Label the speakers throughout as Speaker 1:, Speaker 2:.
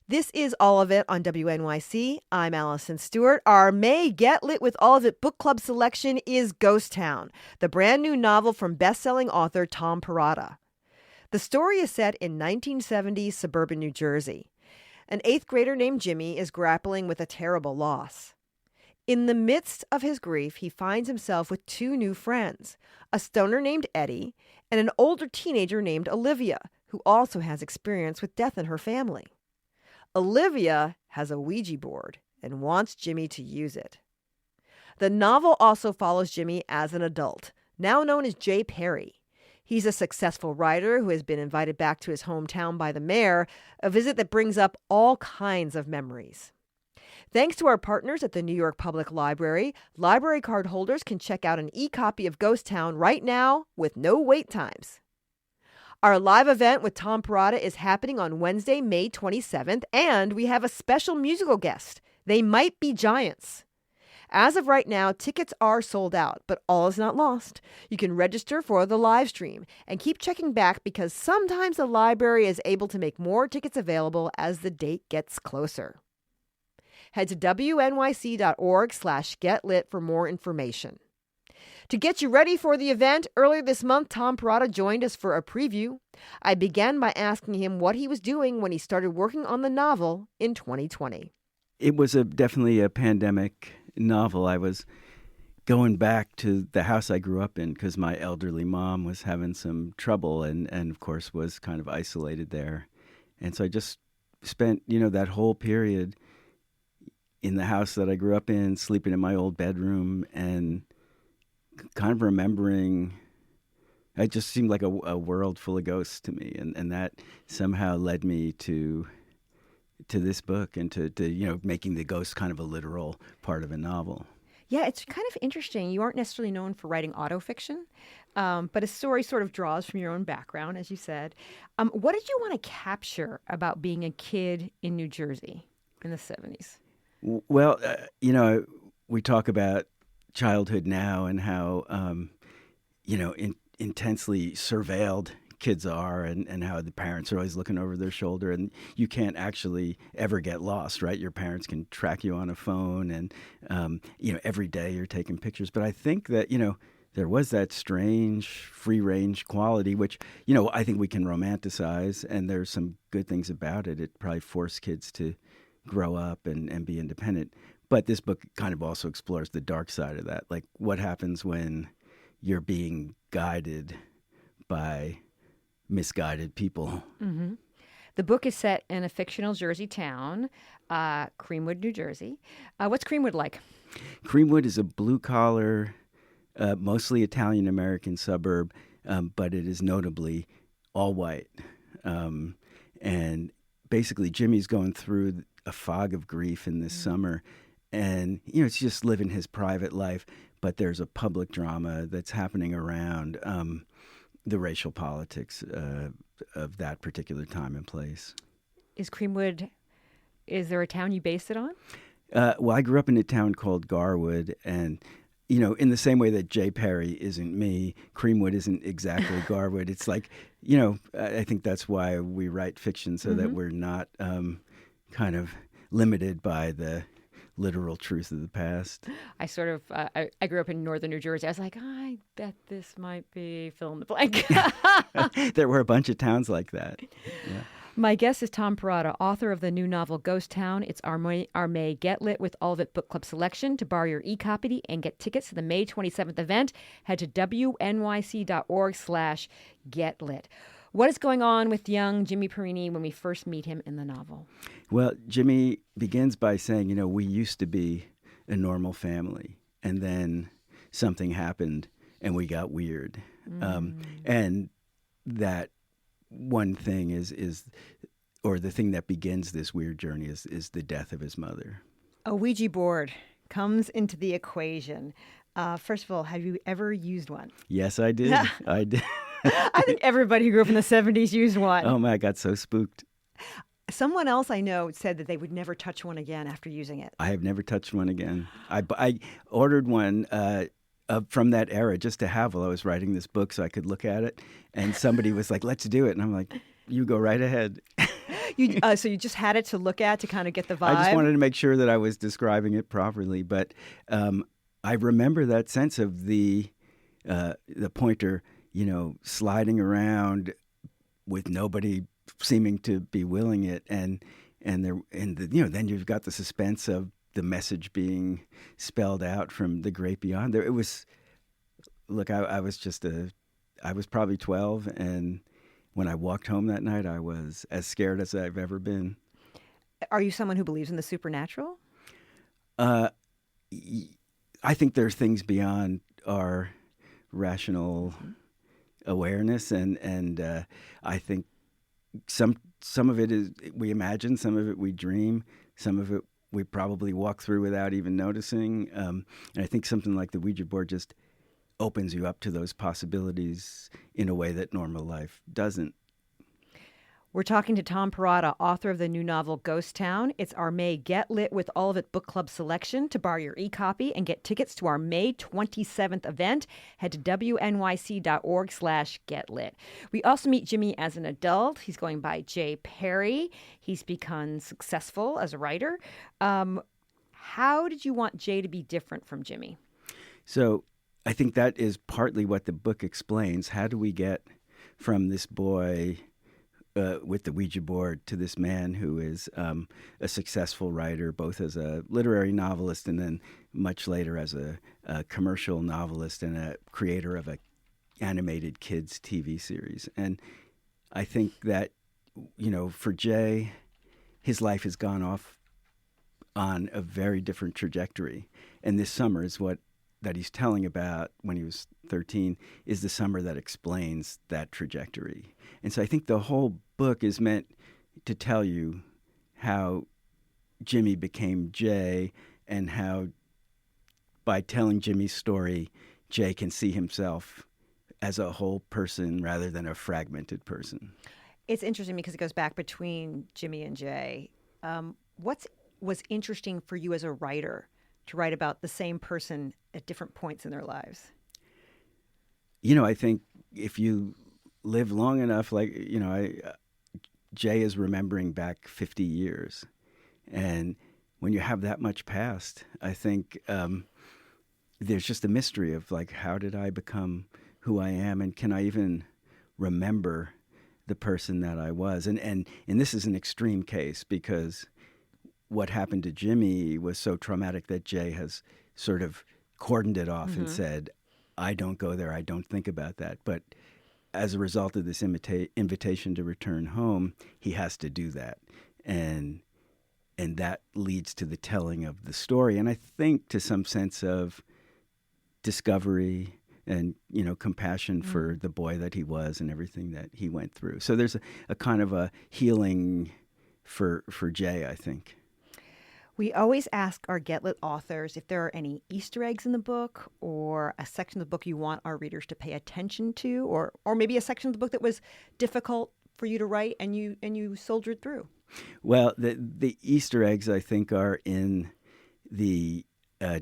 Speaker 1: This is All of It on WNYC. I'm Allison Stewart. Our May Get Lit with All of It book club selection is Ghost Town, the brand new novel from bestselling author Tom Perrotta. The story is set in 1970s suburban New Jersey. An 8th grader named Jimmy is grappling with a terrible loss. In the midst of his grief, he finds himself with two new friends, a stoner named Eddie and an older teenager named Olivia, who also has experience with death in her family. Olivia has a Ouija board and wants Jimmy to use it. The novel also follows Jimmy as an adult, now known as Jay Perry. He's a successful writer who has been invited back to his hometown by the mayor, a visit that brings up all kinds of memories. Thanks to our partners at the New York Public Library, library card holders can check out an e-copy of Ghost Town right now with no wait times. Our live event with Tom Perrotta is happening on Wednesday, May 27th, and we have a special musical guest. They might be giants. As of right now, tickets are sold out, but all is not lost. You can register for the live stream and keep checking back because sometimes the library is able to make more tickets available as the date gets closer. Head to wnyc.org/getlit for more information. To get you ready for the event, earlier this month, Tom Perrotta joined us for a preview. I began by asking him what he was doing when he started working on the novel in 2020.
Speaker 2: It was definitely a pandemic novel. I was going back to the house I grew up in because my elderly mom was having some trouble and of course was kind of isolated there. And so I just spent, that whole period in the house that I grew up in, sleeping in my old bedroom and kind of remembering, it just seemed like a world full of ghosts to me. And that somehow led me to this book and to making the ghost kind of a literal part of a novel.
Speaker 1: Yeah, it's kind of interesting. You aren't necessarily known for writing autofiction, but a story sort of draws from your own background, as you said. What did you want to capture about being a kid in New Jersey in the 70s?
Speaker 2: Well, we talk about childhood now and how, intensely surveilled kids are and how the parents are always looking over their shoulder and you can't actually ever get lost, right? Your parents can track you on a phone and, every day you're taking pictures. But I think that, there was that strange free-range quality, which, I think we can romanticize, and there's some good things about it. It probably forced kids to grow up and be independent. But this book kind of also explores the dark side of that, like what happens when you're being guided by misguided people.
Speaker 1: Mm-hmm. The book is set in a fictional Jersey town, Creamwood, New Jersey. What's Creamwood like?
Speaker 2: Creamwood is a blue-collar, mostly Italian-American suburb, but it is notably all white. And basically, Jimmy's going through a fog of grief in this summer. And, it's just living his private life, but there's a public drama that's happening around the racial politics of that particular time and place.
Speaker 1: Is there a town you based it on?
Speaker 2: Well, I grew up in a town called Garwood, and, in the same way that Jay Perry isn't me, Creamwood isn't exactly Garwood. It's like, I think that's why we write fiction, so that we're not kind of limited by the literal truth of the past.
Speaker 1: I sort of, I grew up in northern New Jersey. I was like, I bet this might be fill in the blank.
Speaker 2: There were a bunch of towns like that. Yeah.
Speaker 1: My guest is Tom Perrotta, author of the new novel Ghost Town. It's our May Get Lit with All of It book club selection. To borrow your e-copy and get tickets to the May 27th event, head to wnyc.org/getlit. What is going on with young Jimmy Perini when we first meet him in the novel?
Speaker 2: Well, Jimmy begins by saying, we used to be a normal family, and then something happened, and we got weird. And that one thing or the thing that begins this weird journey is the death of his mother.
Speaker 1: A Ouija board comes into the equation. First of all, have you ever used one?
Speaker 2: Yes, I did. I did.
Speaker 1: I think everybody who grew up in the 70s used one.
Speaker 2: Oh, my, I got so spooked.
Speaker 1: Someone else I know said that they would never touch one again after using it.
Speaker 2: I have never touched one again. I ordered one from that era just to have while I was writing this book so I could look at it. And somebody was like, let's do it. And I'm like, you go right ahead.
Speaker 1: So you just had it to look at to kind of get the vibe?
Speaker 2: I just wanted to make sure that I was describing it properly. But I remember that sense of the pointer, sliding around with nobody seeming to be willing it, then you've got the suspense of the message being spelled out from the great beyond. There, it was. Look, I was probably 12, and when I walked home that night, I was as scared as I've ever been.
Speaker 1: Are you someone who believes in the supernatural?
Speaker 2: I think there's things beyond our rational awareness, and I think some of it is we imagine, some of it we dream, some of it we probably walk through without even noticing. And I think something like the Ouija board just opens you up to those possibilities in a way that normal life doesn't.
Speaker 1: We're talking to Tom Perrotta, author of the new novel Ghost Town. It's our May Get Lit with All of It book club selection. To borrow your e-copy and get tickets to our May 27th event, head to wnyc.org/getlit. We also meet Jimmy as an adult. He's going by Jay Perry. He's become successful as a writer. How did you want Jay to be different from Jimmy?
Speaker 2: So I think that is partly what the book explains. How do we get from this boy with the Ouija board to this man who is a successful writer, both as a literary novelist and then much later as a commercial novelist and a creator of a animated kids TV series? And I think that, for Jay, his life has gone off on a very different trajectory. And this summer is that he's telling about when he was 13 is the summer that explains that trajectory. And so I think the whole book is meant to tell you how Jimmy became Jay and how by telling Jimmy's story, Jay can see himself as a whole person rather than a fragmented person.
Speaker 1: It's interesting because it goes back between Jimmy and Jay. What was interesting for you as a writer to write about the same person at different points in their lives?
Speaker 2: I think if you live long enough, Jay is remembering back 50 years. And when you have that much past, I think there's just a mystery of how did I become who I am? And can I even remember the person that I was? And this is an extreme case because what happened to Jimmy was so traumatic that Jay has sort of cordoned it off and said, I don't go there. I don't think about that. But as a result of this invitation to return home, he has to do that. And that leads to the telling of the story. And I think to some sense of discovery and, compassion for the boy that he was and everything that he went through. So there's a kind of a healing for Jay, I think.
Speaker 1: We always ask our Get Lit authors if there are any Easter eggs in the book or a section of the book you want our readers to pay attention to, or maybe a section of the book that was difficult for you to write and you soldiered through.
Speaker 2: Well, the Easter eggs, I think, are in the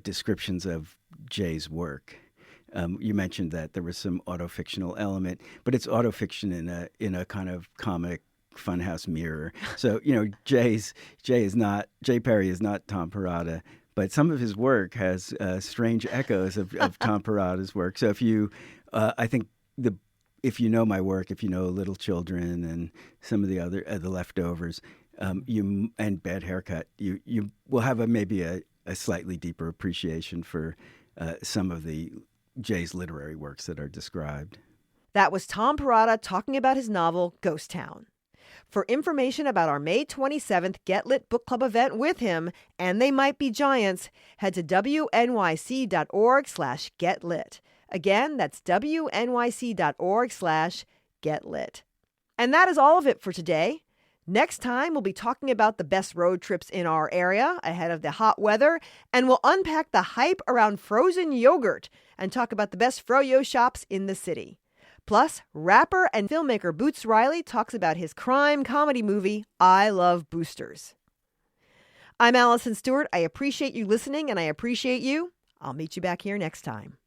Speaker 2: descriptions of Jay's work. You mentioned that there was some autofictional element, but it's autofiction in a kind of comic funhouse mirror. So, Jay Perry is not Tom Perrotta, but some of his work has strange echoes of Tom Perrotta's work. So if you know my work, if you know Little Children and some of the other the leftovers, and Bad Haircut, you will have maybe a slightly deeper appreciation for some of the Jay's literary works that are described.
Speaker 1: That was Tom Perrotta talking about his novel Ghost Town. For information about our May 27th Get Lit Book Club event with him, and They Might Be Giants, head to wnyc.org/getlit. Again, that's wnyc.org/getlit. And that is all of it for today. Next time, we'll be talking about the best road trips in our area ahead of the hot weather, and we'll unpack the hype around frozen yogurt and talk about the best froyo shops in the city. Plus, rapper and filmmaker Boots Riley talks about his crime comedy movie, I Love Boosters. I'm Allison Stewart. I appreciate you listening, and I appreciate you. I'll meet you back here next time.